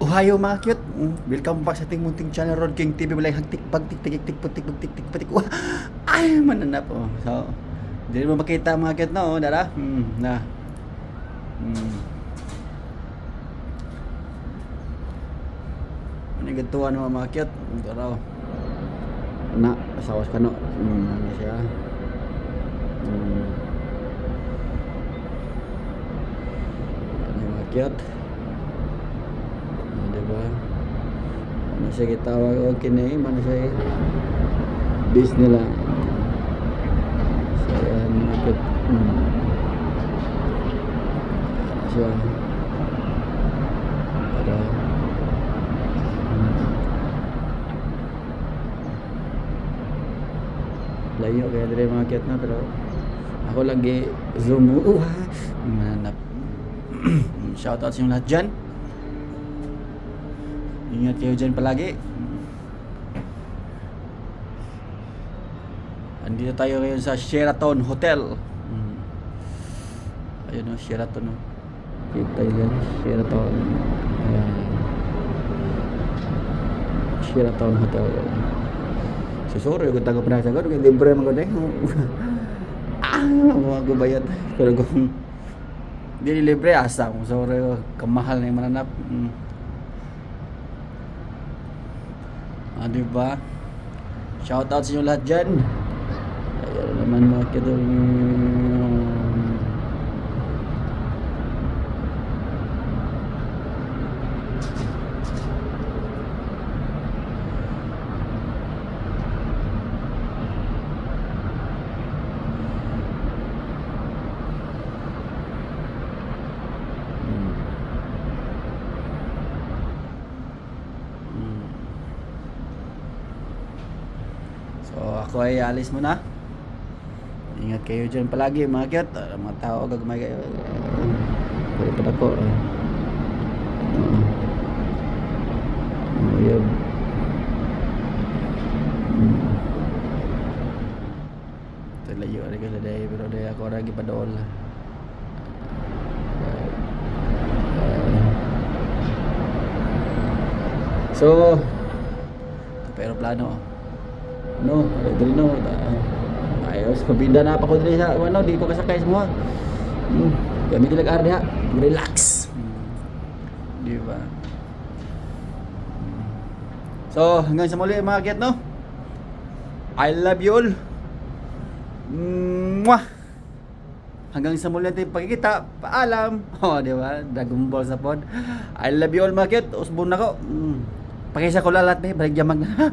Ohayo mga cute. Welcome back sa ating munting channel Rod King TV. Walay hagtik pagtik tik putik tik patik. Ay mananap oh. So, hindi mo makita mga cute na oh, dara. Na. Ano gatuan mo mga cute? Dara. Na, asawas ka no. Ano siya? Ano mga cute? Diba? Ano siya gitawag o kini, ano siya Disneyland. So yan, ikot. Ano siya? Para layo kaya dili market na, pero ako lagi zoom. Mananap. Shoutout sa inyo lahat dyan. Ingat kayo dyan palagi. Andito tayo ngayon sa Sheraton Hotel. Ayun o, Sheraton o. Kita yan, Sheraton. Ayan. Sheraton Hotel. Susuri, kung tago pa na sagot, kung libre mga gano'n. Mga gubayad. Pero kung hindi libre, asa. Kung sorry, kamahal na yung mananap. Diba? Shout out sa inyo lahat dyan. Ayan naman mga kidong So ako ay alis muna. Ingat kayo dyan palagi mga kiyot. Mga tao gagmay kayo. Pwede pa ako. Yun. Ito layo rin ka sa day. Pero day ako ragi pa doon. So pero plano no, dili no. Ayos, pabinda na pa ko dili sa ano, di ko kasakay sa mga. Kami dilag arde ha. Relax. Di ba? So, hanggang sa muli mga kiat no. I love you all. Mwah. Hanggang sa muli natin pagkikita. Paalam. Oh, di ba? Dragon Ball sa pod. I love you all mga kiat. Usbon na ko. Pakisa ko lalat balik jamag na.